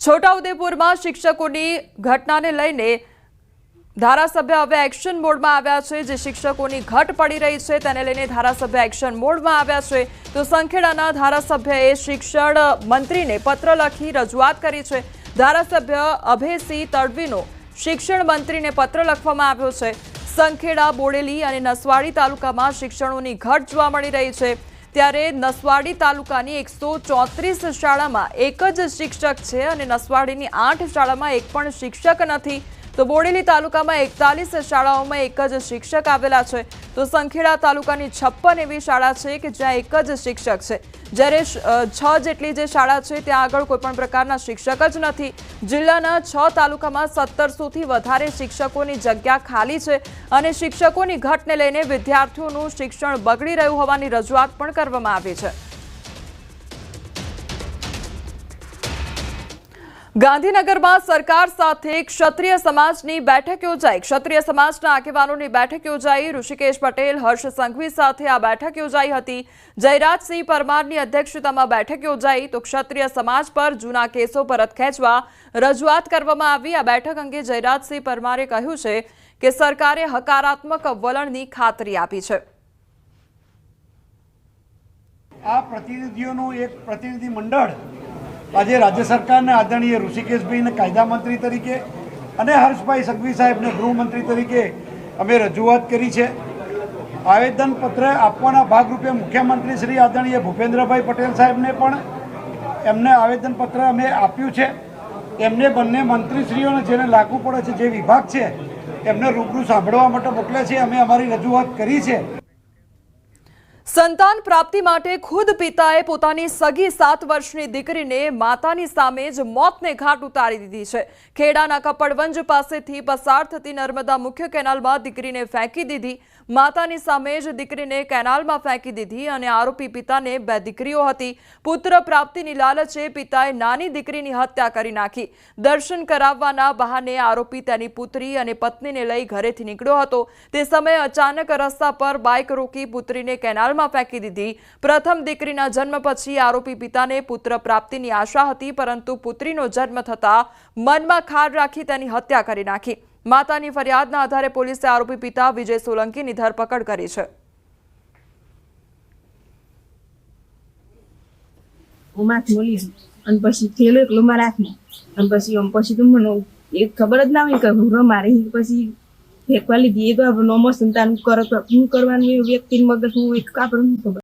છોટાઉદેપુરમાં શિક્ષકોની ઘટનાને લઈને ધારાસભ્ય હવે એક્શન મોડમાં આવ્યા છે। જે શિક્ષકોની ઘટ પડી રહી છે તેને લઈને ધારાસભ્ય એક્શન મોડમાં આવ્યા છે। તો સંખેડાના ધારાસભ્યએ શિક્ષણ મંત્રીને પત્ર લખી રજૂઆત કરી છે। ધારાસભ્ય અભયસિંહ તડવીનો શિક્ષણ મંત્રીને પત્ર લખવામાં આવ્યો છે। સંખેડા, બોડેલી અને નસવાડી તાલુકામાં શિક્ષકોની ઘટ જોવા મળી રહી છે। ત્યારે નસવાડી તાલુકાની 134 શાળામાં એક જ શિક્ષક છે અને નસવાડીની 8 શાળામાં એક પણ શિક્ષક નથી। તો બોડેલી તાલુકામાં 41 શાળાઓમાં એક જ શિક્ષક આવેલા છે। તો સંખેડા તાલુકાની 56 એવી શાળા છે કે જ્યાં એક જ શિક્ષક છે, જ્યારે 6 જેટલી જે શાળા છે ત્યાં આગળ કોઈ પણ પ્રકારના શિક્ષક જ નથી। જિલ્લાના 6 તાલુકામાં 1700થી વધારે શિક્ષકોની જગ્યા ખાલી છે અને શિક્ષકોની ઘટને લઈને વિદ્યાર્થીઓનું શિક્ષણ બગડી રહ્યું હોવાની રજૂઆત પણ કરવામાં આવી છે। ગાંધીનગરમાં સરકાર સાથે ક્ષત્રિય સમાજની બેઠક યોજાઈ। ક્ષત્રિય સમાજના આગેવાનોની બેઠક યોજાઈ। ઋષિકેશ પટેલ, હર્ષ સંઘવી સાથે આ બેઠક યોજાઈ હતી। જયરાજસિંહ પરમારની અધ્યક્ષતામાં બેઠક યોજાઈ। તો ક્ષત્રિય સમાજ પર જૂના કેસો પરત ખેંચવા રજૂઆત કરવામાં આવી। આ બેઠક અંગે જયરાજસિંહ પરમારે કહ્યું છે કે સરકારે હકારાત્મક વલણની ખાતરી આપી છે। આ પ્રતિનિધિઓનું એક પ્રતિનિધિ મંડળ આજે રાજ્ય સરકારના આદરણીય ઋષિકેશભાઈને કાયદા મંત્રી તરીકે અને હર્ષભાઈ સંઘવી સાહેબને ગૃહમંત્રી તરીકે અમે રજૂઆત કરી છે। આવેદનપત્ર આપવાના ભાગરૂપે મુખ્યમંત્રી શ્રી આદરણીય ભૂપેન્દ્રભાઈ પટેલ સાહેબને પણ એમને આવેદનપત્ર અમે આપ્યું છે। એમને બંને મંત્રીશ્રીઓને જેને લાગુ પડે છે, જે વિભાગ છે, એમને રૂબરૂ સાંભળવા માટે મોકલે છે। અમે અમારી રજૂઆત કરી છે। સંતાન પ્રાપ્તિ માટે ખુદ પિતાએ પોતાની સગી 7 વર્ષની દીકરીને માતાની સામે જ મોતને ઘાટ ઉતારી દીધી છે। ખેડાના કપડવંજ પાસેથી પસાર થતી નર્મદા મુખ્ય કેનાલમાં દીકરીને ફેંકી દીધી। માતાની સામે જ દીકરીને કેનાલમાં ફેંકી દીધી અને આરોપી પિતાને 2 દીકરીઓ હતી। પુત્ર પ્રાપ્તિની લાલચે પિતાએ નાની દીકરીની હત્યા કરી નાખી। દર્શન કરાવવાના બહાને આરોપી તેની પુત્રી અને પત્નીને લઈ ઘરેથી નીકળ્યો હતો। તે સમયે અચાનક રસ્તા પર બાઇક રોકી પુત્રીને કેનાલમાં ફેંકી દીધી। પ્રથમ દીકરીના જન્મ પછી આરોપી પિતાને પુત્ર પ્રાપ્તિની આશા હતી, પરંતુ પુત્રીનો જન્મ થતા મનમાં ખાર રાખી તેની હત્યા કરી નાખી। માતાની ફરિયાદના આધારે પોલીસે આરોપી પિતા વિજય સોલંકીની ધરપકડ કરી છે। ખબર જ ના હોય કે મારે પછી ફેંકવા લીધી એ તો નોમો સંતાન કરવાનું વ્યક્તિ મગજ હું કાપડ ખબર